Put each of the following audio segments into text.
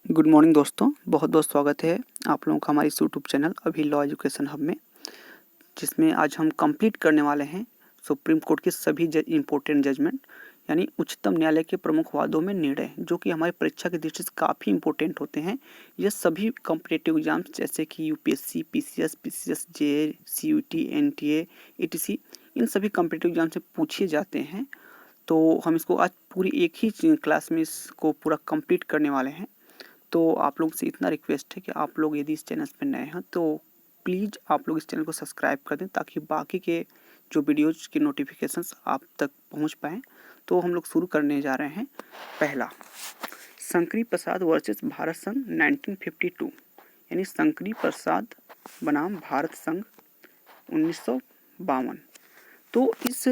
Good morning दोस्तों, बहुत बहुत स्वागत है आप लोगों का हमारे इस यूट्यूब चैनल अभी लॉ एजुकेशन हब में, जिसमें आज हम कंप्लीट करने वाले हैं सुप्रीम कोर्ट के सभी इम्पोर्टेंट जजमेंट, यानी उच्चतम न्यायालय के प्रमुख वादों में निर्णय, जो कि हमारी परीक्षा की दृष्टि से काफ़ी इंपॉर्टेंट होते हैं। ये सभी कॉम्पिटिटिव एग्जाम्स जैसे कि UPSC, PCS, JEE, CUET, NTA, ETC, इन सभी कॉम्पिटिटिव एग्जाम से पूछे जाते हैं। तो हम इसको आज पूरी एक ही क्लास में इसको पूरा कंप्लीट करने वाले हैं। तो आप लोग से इतना रिक्वेस्ट है कि आप लोग यदि इस चैनल पर नए हैं तो प्लीज़ आप लोग इस चैनल को सब्सक्राइब कर दें, ताकि बाकी के जो वीडियोज के नोटिफिकेशंस आप तक पहुंच पाएँ। तो हम लोग शुरू करने जा रहे हैं। पहला, शंकरी प्रसाद वर्सेस भारत संघ 1952, यानी शंकरी प्रसाद बनाम भारत संघ 1952। तो इस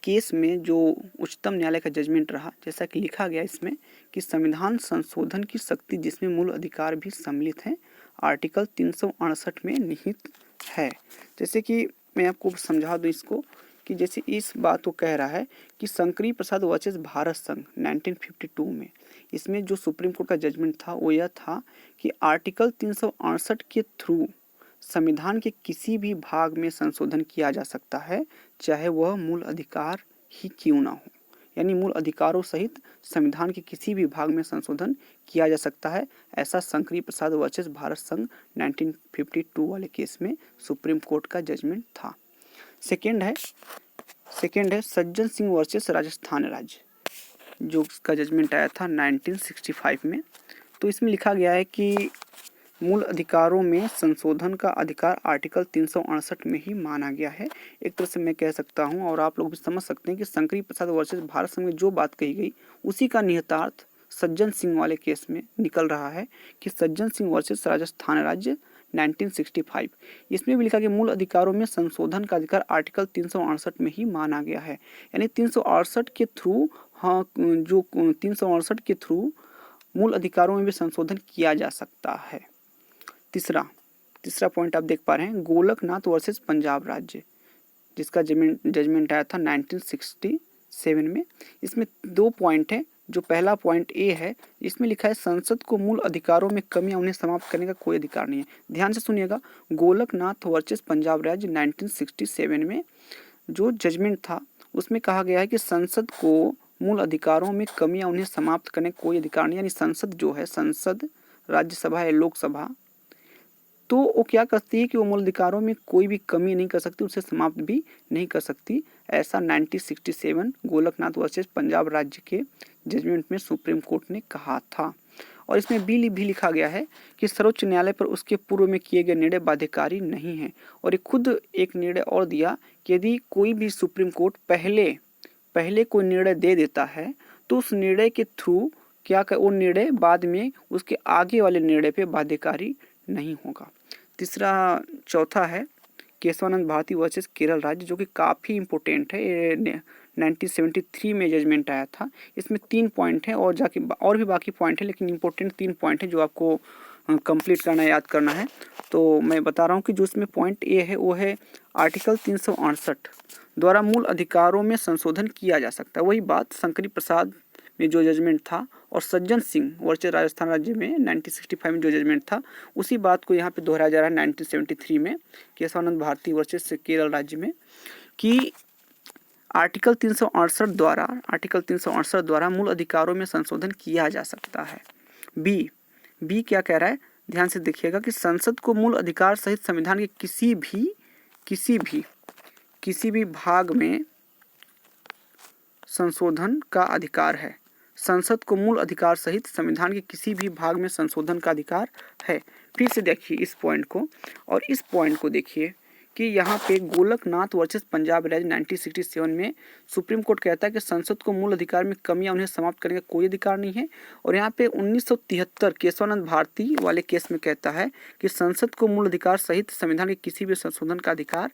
केस में जो उच्चतम न्यायालय का जजमेंट रहा, जैसा कि लिखा गया इसमें कि संविधान संशोधन की शक्ति जिसमें मूल अधिकार भी सम्मिलित हैं, आर्टिकल 368 में निहित है। जैसे कि मैं आपको समझा दूं इसको, कि जैसे इस बात को कह रहा है कि शंकरी प्रसाद वर्सेस भारत संघ 1952 में, इसमें जो सुप्रीम कोर्ट का जजमेंट था वो यह था कि आर्टिकल 368 के थ्रू संविधान के किसी भी भाग में संशोधन किया जा सकता है, चाहे वह मूल अधिकार ही क्यों ना हो। यानी मूल अधिकारों सहित संविधान के किसी भी भाग में संशोधन किया जा सकता है। ऐसा शंकरी प्रसाद वर्सेस भारत संघ 1952 वाले केस में सुप्रीम कोर्ट का जजमेंट था। सेकेंड है सज्जन सिंह वर्सेस राजस्थान राज्य, जो उसका जजमेंट आया था 1965 में। तो इसमें लिखा गया है कि मूल अधिकारों में संशोधन का अधिकार आर्टिकल 368 में ही माना गया है। एक तरह से मैं कह सकता हूं, और आप लोग भी समझ सकते हैं, कि शंकरी प्रसाद वर्सेस भारत संघ में जो बात कही गई उसी का निहितार्थ सज्जन सिंह वाले केस में निकल रहा है, कि सज्जन सिंह वर्सेस राजस्थान राज्य 1965। इसमें भी लिखा कि मूल अधिकारों में संशोधन का अधिकार आर्टिकल 368 में ही माना गया है। यानी 368 के थ्रू, जो 368 के थ्रू मूल अधिकारों में भी संशोधन किया जा सकता है। तीसरा पॉइंट आप देख पा रहे हैं, गोलकनाथ वर्सेस पंजाब राज्य, जिसका जजमेंट आया था 1967 में। इसमें दो पॉइंट हैं। जो पहला पॉइंट ए है, इसमें लिखा है संसद को मूल अधिकारों में कमियां उन्हें समाप्त करने का कोई अधिकार नहीं है। ध्यान से सुनिएगा, गोलकनाथ वर्सेस पंजाब राज्य 1967 में जो जजमेंट था उसमें कहा गया है कि संसद को मूल अधिकारों में कमियां उन्हें समाप्त करने का कोई अधिकार नहीं। यानी संसद जो है, संसद राज्यसभा या लोकसभा, तो वो क्या करती है कि वो मूल अधिकारों में कोई भी कमी नहीं कर सकती, उसे समाप्त भी नहीं कर सकती। ऐसा 1967 गोलकनाथ वर्सेस पंजाब राज्य के जजमेंट में सुप्रीम कोर्ट ने कहा था। और इसमें भी लिखा गया है कि सर्वोच्च न्यायालय पर उसके पूर्व में किए गए निर्णय बाध्यकारी नहीं है। और ये खुद एक निर्णय और दिया कि यदि कोई भी सुप्रीम कोर्ट पहले कोई निर्णय दे देता है, तो उस निर्णय के थ्रू वो निर्णय बाद में उसके आगे वाले निर्णय पे बाध्यकारी नहीं होगा। चौथा है केशवानंद भारती वर्सेस केरल राज्य, जो कि काफ़ी इंपॉर्टेंट है। ये 1973 में जजमेंट आया था। इसमें 3 पॉइंट हैं, और भी बाकी पॉइंट है, लेकिन इंपॉर्टेंट 3 पॉइंट है जो आपको कंप्लीट करना, याद करना है। तो मैं बता रहा हूँ कि जो इसमें पॉइंट ए है वो है आर्टिकल 368 द्वारा मूल अधिकारों में संशोधन किया जा सकता है। वही बात शंकरी प्रसाद में जो जजमेंट था और सज्जन सिंह वर्सेस राजस्थान राज्य में 1965 में जो जजमेंट था, उसी बात को यहाँ पे दोहराया जा रहा है 1973 में केशवानंद भारती वर्सेस केरल राज्य में, कि आर्टिकल 368 द्वारा मूल अधिकारों में संशोधन किया जा सकता है। बी क्या कह रहा है, ध्यान से देखिएगा, कि संसद को मूल अधिकार सहित संविधान के किसी भी भाग में संशोधन का अधिकार है। संसद को मूल अधिकार सहित संविधान के किसी भी भाग में संशोधन का अधिकार है। फिर से देखिए इस पॉइंट को, और इस पॉइंट को देखिए कि यहाँ पे गोलकनाथ वर्सेस पंजाब राज्य 1967 में सुप्रीम कोर्ट कहता है कि संसद को मूल अधिकार में कमियां उन्हें समाप्त करने का कोई अधिकार नहीं है। और यहाँ पे 1973 केशवानंद भारती वाले केस में कहता है कि संसद को मूल अधिकार सहित संविधान के किसी भी संशोधन का अधिकार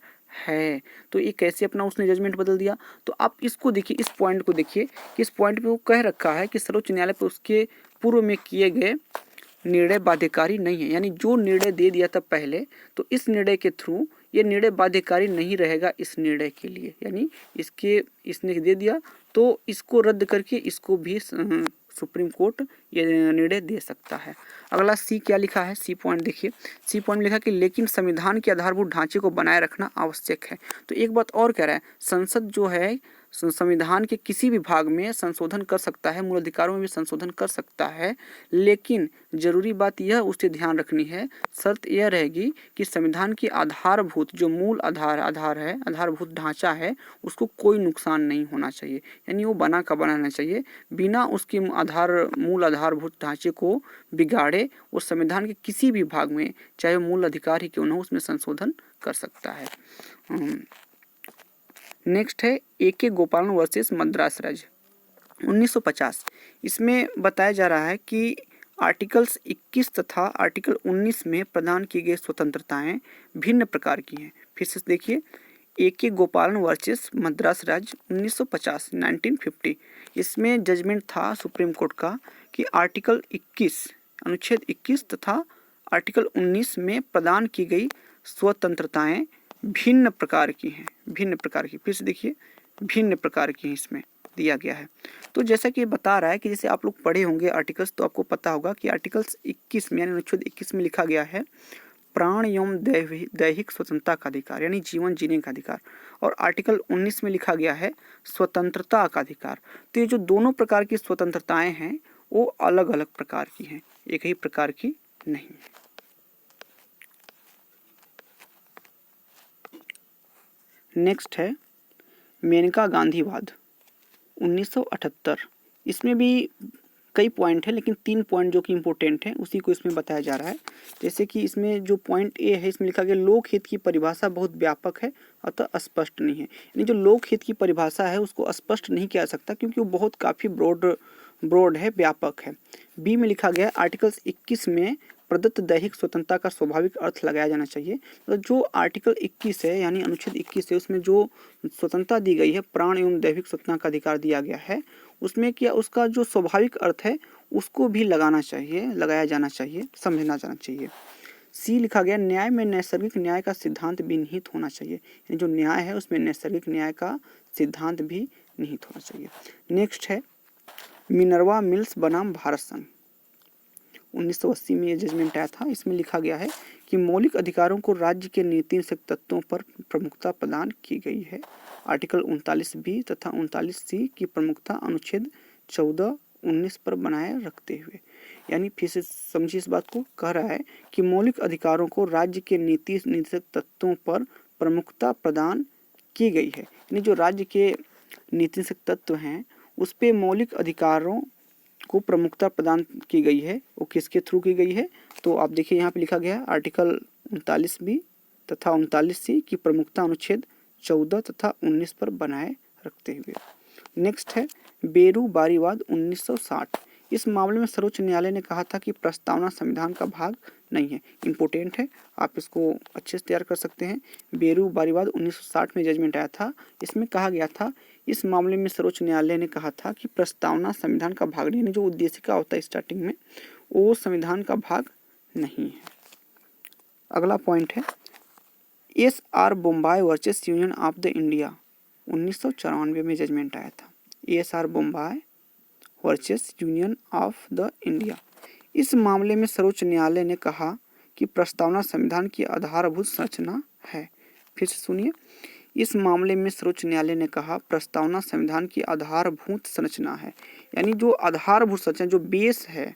है। तो ये कैसे अपना उसने जजमेंट बदल दिया। तो आप इसको देखिए, इस पॉइंट को देखिए कि इस पॉइंट पे वो कह रखा है कि सर्वोच्च न्यायालय पर उसके पूर्व में किए गए निर्णय बाध्यकारी नहीं है। यानी जो निर्णय दे दिया था पहले, तो इस निर्णय के थ्रू ये निर्णय बाध्यकारी नहीं रहेगा इस निर्णय के लिए। यानी इसने दे दिया तो इसको रद्द करके इसको भी सुप्रीम कोर्ट ये निर्णय दे सकता है। अगला सी क्या लिखा है, सी पॉइंट देखिए, सी पॉइंट में लिखा कि लेकिन संविधान के आधारभूत ढांचे को बनाए रखना आवश्यक है। तो एक बात और कह रहा है, संसद जो है संविधान के किसी भी भाग में संशोधन कर सकता है, मूल अधिकारों में भी संशोधन कर सकता है, लेकिन जरूरी बात यह उसे ध्यान रखनी है, शर्त यह रहेगी कि संविधान की आधारभूत जो मूल आधार है, आधारभूत ढांचा है, उसको कोई नुकसान नहीं होना चाहिए, यानी वो बना का बनाना चाहिए, बिना उसके मूल आधारभूत ढांचे को बिगाड़े वो संविधान के किसी भी भाग में, चाहे मूल अधिकार ही क्यों न हो, उसमें संशोधन कर सकता है। नेक्स्ट है ए.के. गोपालन वर्सेस मद्रास राज्य 1950। इसमें बताया जा रहा है कि आर्टिकल्स 21 तथा आर्टिकल 19 में प्रदान की गई स्वतंत्रताएं भिन्न प्रकार की हैं। फिर से देखिए, ए.के. गोपालन वर्सेस मद्रास राज्य 1950 इसमें जजमेंट था सुप्रीम कोर्ट का कि आर्टिकल 21 अनुच्छेद 21 तथा आर्टिकल 19 में प्रदान की गई स्वतंत्रताएं भिन्न प्रकार की हैं, भिन्न प्रकार की। फिर से देखिए, भिन्न प्रकार की इसमें दिया गया है। तो जैसा कि बता रहा है कि जैसे आप लोग पढ़े होंगे आर्टिकल्स, तो आपको पता होगा कि आर्टिकल्स 21 में यानी अनुच्छेद 21 में लिखा गया है प्राण एवं दैहिक स्वतंत्रता का अधिकार यानी जीवन जीने का अधिकार, और आर्टिकल 19 में लिखा गया है स्वतंत्रता का अधिकार। तो ये जो दोनों प्रकार की स्वतंत्रताएं हैं वो अलग अलग प्रकार की हैं, एक ही प्रकार की नहीं है। नेक्स्ट है मेनका गांधीवाद 1978। इसमें भी कई पॉइंट है, लेकिन 3 पॉइंट जो कि इम्पोर्टेंट हैं उसी को इसमें बताया जा रहा है। जैसे कि इसमें जो पॉइंट ए है, इसमें लिखा गया लोकहित की परिभाषा बहुत व्यापक है अतः स्पष्ट नहीं है। यानी जो लोकहित की परिभाषा है उसको स्पष्ट नहीं किया जा सकता क्योंकि वो बहुत काफ़ी ब्रॉड है, व्यापक है। बी में लिखा गया आर्टिकल्स 21 में प्रदत्त दैहिक स्वतंत्रता का स्वाभाविक अर्थ लगाया जाना चाहिए। तो जो आर्टिकल 21 है यानी अनुच्छेद 21 है, उसमें जो स्वतंत्रता दी गई है, प्राण एवं दैहिक स्वतंत्रता का अधिकार दिया गया है, उसमें क्या उसका जो स्वाभाविक अर्थ है उसको भी लगाया जाना चाहिए, समझना जाना चाहिए। सी लिखा गया न्याय में नैसर्गिक न्याय का सिद्धांत भी निहित होना चाहिए, यानी जो न्याय है उसमें नैसर्गिक न्याय का सिद्धांत भी निहित होना चाहिए। नेक्स्ट है मिनर्वा मिल्स बनाम भारत संघ 1980 में ये जजमेंट आया था। इसमें लिखा गया है कि मौलिक अधिकारों को राज्य के नीति से तत्वों पर प्रमुखता प्रदान की गई है। आर्टिकल 39 बी तथा 39 सी की प्रमुखता अनुच्छेद 14, 19 पर बनाए रखते हुए, यानी फिर से समझिए इस बात को, कह रहा है कि मौलिक अधिकारों को राज्य के नीति से तत्वों पर प्रमुखता प्रदान की गई है। यानी जो राज्य के नीति से तत्व हैं उस पे मौलिक अधिकारों को प्रमुखता प्रदान की गई है, वो किसके थ्रू की गई है? तो आप देखिए यहाँ पे लिखा गया है आर्टिकल 39 बी तथा 39 सी की प्रमुखता अनुच्छेद 14 तथा 19 पर बनाए रखते हुए। नेक्स्ट है बेरू बारीवाद 1960। इस मामले में सर्वोच्च न्यायालय ने कहा था कि प्रस्तावना संविधान का भाग नहीं है। इम्पोर्टेंट है, आप इसको अच्छे से तैयार कर सकते हैं। बेरू बारीवाद 1960 में जजमेंट आया था। इसमें कहा गया था, इस मामले में सर्वोच्च न्यायालय ने कहा था कि प्रस्तावना संविधान का भाग नहीं है, जो उद्देशिका होता है स्टार्टिंग में, वो संविधान का भाग नहीं है। अगला पॉइंट है SR. Bommai versus union of the India 1994 में जजमेंट आया था। SR. Bommai versus union of the India. इस मामले में सर्वोच्च न्यायालय ने कहा कि प्रस्तावना संविधान की आधारभूत संरचना है। फिर से सुनिए, इस मामले में सर्वोच्च न्यायालय ने कहा प्रस्तावना संविधान की आधारभूत संरचना है, यानी जो आधारभूत संरचना, जो बेस है,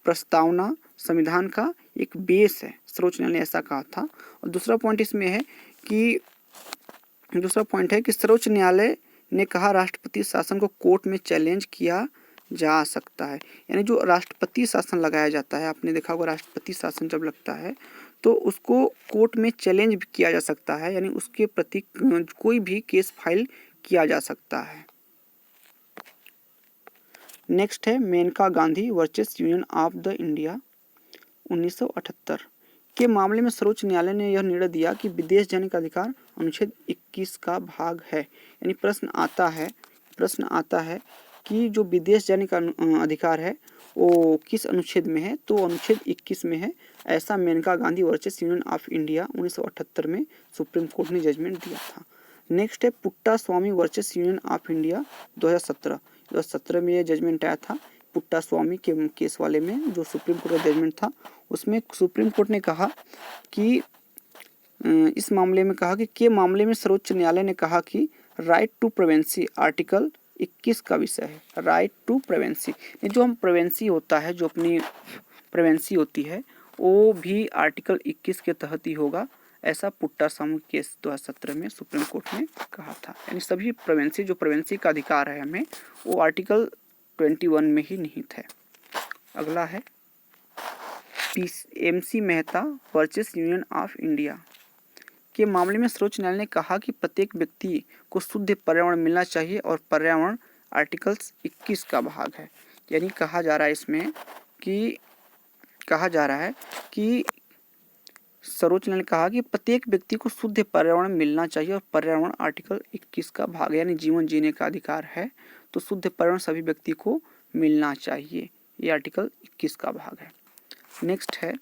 प्रस्तावना संविधान का एक बेस है, सर्वोच्च न्यायालय ने ऐसा कहा था। और दूसरा पॉइंट इसमें है कि सर्वोच्च न्यायालय ने कहा राष्ट्रपति शासन को कोर्ट में चैलेंज किया जा सकता है। यानी जो राष्ट्रपति शासन लगाया जाता है, आपने देखा होगा राष्ट्रपति शासन जब लगता है तो उसको कोर्ट में चैलेंज भी किया जा सकता है, यानी उसके प्रति कोई भी केस फाइल किया जा सकता है। नेक्स्ट है Menaka Gandhi versus union of the India 1978 के मामले में सर्वोच्च न्यायालय ने यह निर्णय दिया कि विदेश जाने का अधिकार अनुच्छेद 21 का भाग है। यानी प्रश्न आता है कि जो विदेश जाने का अधिकार है वो किस अनुच्छेद में है? तो अनुच्छेद 21 में है। ऐसा Menaka Gandhi versus union of India 1978 में सुप्रीम कोर्ट ने जजमेंट दिया था। नेक्स्ट है पुट्टा स्वामी वर्सेस यूनियन ऑफ इंडिया 2017 में यह जजमेंट आया था पुट्टा स्वामी के केस वाले में जो सुप्रीम कोर्ट का जजमेंट था, उसमें सुप्रीम कोर्ट ने कहा कि इस मामले में कहा कि के मामले में सर्वोच्च न्यायालय ने कहा कि राइट टू प्रिवेंसी आर्टिकल 21 का विषय है। राइट टू प्रिवेंसी, जो हम प्रिवेंसी होता है, जो अपनी प्रिवेंसी होती है, वो भी आर्टिकल 21 के तहत ही होगा, ऐसा पुट्टा स्वामी केस 2017 में सुप्रीम कोर्ट ने कहा था। यानी सभी प्रिवेंसी, जो प्रिवेंसी का अधिकार है हमें, वो आर्टिकल 21 में ही निहित है। अगला है MC Mehta versus union of India के मामले में सर्वोच्च न्यायालय ने कहा कि प्रत्येक व्यक्ति को शुद्ध पर्यावरण मिलना चाहिए और पर्यावरण आर्टिकल्स 21 का भाग है। यानी कहा जा रहा है इसमें कि सर्वोच्च न्यायालय ने कहा कि प्रत्येक व्यक्ति को शुद्ध पर्यावरण मिलना चाहिए और पर्यावरण आर्टिकल 21 का भाग है। यानी जीवन जीने का अधिकार है तो शुद्ध पर्यावरण सभी व्यक्ति को मिलना चाहिए, ये आर्टिकल 21 का भाग है। नेक्स्ट है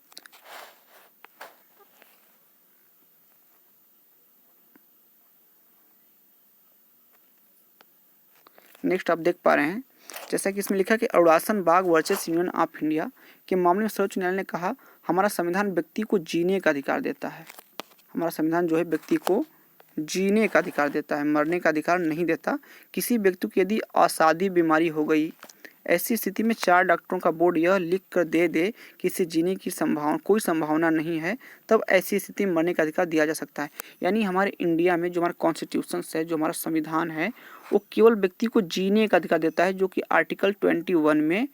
आप देख पा रहे हैं, जैसा कि इसमें लिखा कि अरुणाचल बाग वर्सेस यूनियन ऑफ इंडिया के मामले में सर्वोच्च न्यायालय ने कहा हमारा संविधान व्यक्ति को जीने का अधिकार देता है। हमारा संविधान जो है व्यक्ति को जीने का अधिकार देता है, मरने का अधिकार नहीं देता। किसी व्यक्ति को यदि असाध्य बीमारी हो गई, ऐसी स्थिति में 4 डॉक्टरों का बोर्ड यह लिख कर दे कि इसे जीने की कोई संभावना नहीं है, तब ऐसी स्थिति में मरने का अधिकार दिया जा सकता है। यानी हमारे इंडिया में जो हमारा कॉन्स्टिट्यूशन है, जो हमारा संविधान है, वो केवल व्यक्ति को जीने का अधिकार देता है, जो कि आर्टिकल 21 में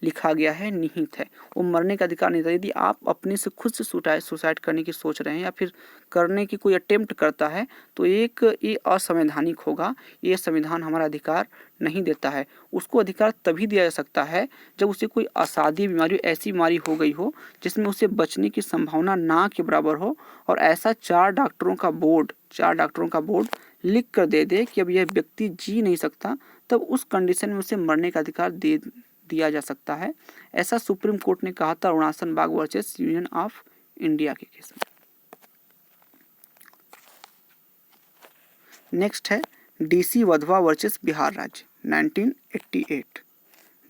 लिखा गया है, निहित है। वो मरने का अधिकार नहीं था। यदि आप अपने से खुद से सुसाइड करने की सोच रहे हैं या फिर करने की कोई अटेम्प्ट करता है तो ये असंवैधानिक होगा। ये संविधान हमारा अधिकार नहीं देता है। उसको अधिकार तभी दिया जा सकता है जब उसे कोई असाध्य बीमारी, ऐसी बीमारी हो गई हो जिसमें उसे बचने की संभावना ना के बराबर हो, और ऐसा 4 डॉक्टरों का बोर्ड लिख कर दे कि अब यह व्यक्ति जी नहीं सकता, तब उस कंडीशन में उसे मरने का अधिकार दिया जा सकता है। ऐसा सुप्रीम कोर्ट ने कहा था अरुणाचल बाग वर्सेस यूनियन ऑफ इंडिया के केस में। नेक्स्ट है DC वधवा वर्सेस बिहार राज्य 1988।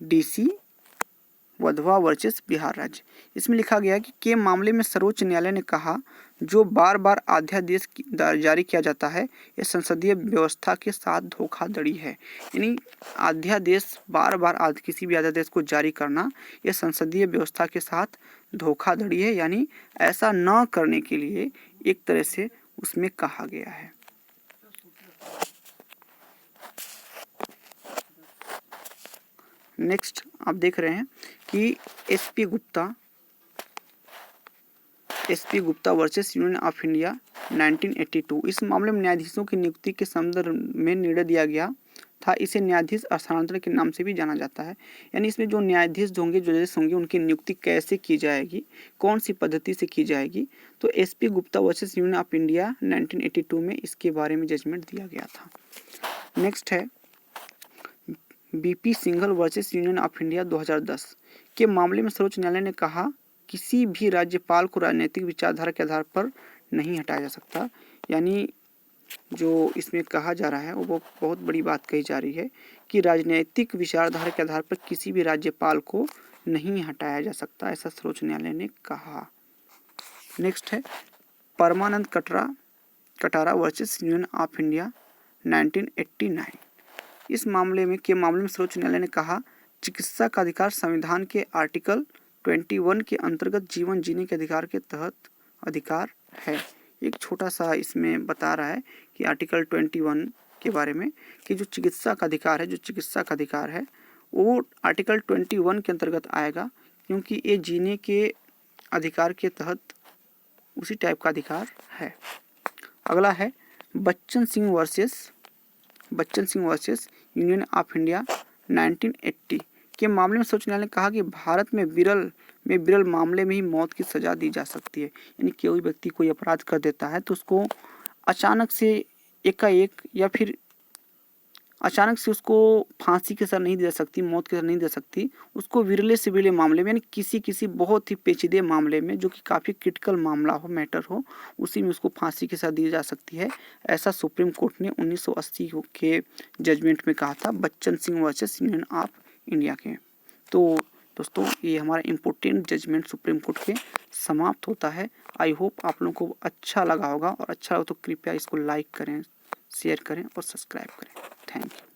DC वधवा वर्सेस बिहार राज्य, इसमें लिखा गया कि के मामले में सर्वोच्च न्यायालय ने कहा जो बार बार अध्यादेश जारी किया जाता है यह संसदीय व्यवस्था के साथ धोखाधड़ी है। यानी अध्यादेश बार किसी भी अध्यादेश को जारी करना यह संसदीय व्यवस्था के साथ धोखाधड़ी है। यानी ऐसा न करने के लिए एक तरह से उसमें कहा गया है। नेक्स्ट आप देख रहे हैं कि SP Gupta versus union of India 1982। इस मामले में न्यायाधीशों की नियुक्ति के संदर्भ में निर्णय दिया गया था। इसे न्यायाधीश स्थानांतरण के नाम से भी जाना जाता है। यानी इसमें जो न्यायाधीश होंगे, जो जजेस होंगे, उनकी नियुक्ति कैसे की जाएगी, कौन सी पद्धति से की जाएगी, तो SP Gupta versus union of India 1982 में इसके बारे में जजमेंट दिया गया था। नेक्स्ट है BP Singhal versus union of India 2010 के मामले में सर्वोच्च न्यायालय ने कहा किसी भी राज्यपाल को राजनीतिक विचारधारा के आधार पर नहीं हटाया जा सकता। यानी जो इसमें कहा जा रहा है वो बहुत बड़ी बात कही जा रही है कि राजनीतिक विचारधारा के आधार पर किसी भी राज्यपाल को नहीं हटाया जा सकता, ऐसा सर्वोच्च न्यायालय ने कहा। नेक्स्ट है Parmanand Katara versus union of India 1989। इस मामले में सर्वोच्च न्यायालय ने कहा चिकित्सा का अधिकार संविधान के आर्टिकल 21 के अंतर्गत जीवन जीने के अधिकार के तहत अधिकार है। एक छोटा सा इसमें बता रहा है कि आर्टिकल 21 के बारे में कि जो चिकित्सा का अधिकार है वो आर्टिकल 21 के अंतर्गत आएगा, क्योंकि ये जीने के अधिकार के तहत उसी टाइप का अधिकार है। अगला है Bachchan Singh versus union of India 1980 के मामले में सर्वोच्च न्यायालय ने कहा कि भारत में विरल मामले में ही मौत की सजा दी जा सकती है। यानी कोई व्यक्ति कोई अपराध कर देता है तो उसको अचानक से एकाएक या फिर अचानक से उसको फांसी की सजा नहीं दे सकती, मौत की सजा नहीं दे सकती। उसको विरले से विरले मामले में, यानी किसी बहुत ही पेचीदे मामले में, जो कि काफ़ी क्रिटिकल मामला हो, मैटर हो, उसी में उसको फांसी की सजा दी जा सकती है। ऐसा सुप्रीम कोर्ट ने 1980 के जजमेंट में कहा था Bachchan Singh versus union of India के। तो दोस्तों ये हमारा इम्पोर्टेंट जजमेंट सुप्रीम कोर्ट के समाप्त होता है। आई होप आप लोगों को अच्छा लगा होगा, और अच्छा हो तो कृपया इसको लाइक करें, शेयर करें और सब्सक्राइब करें। Thank you.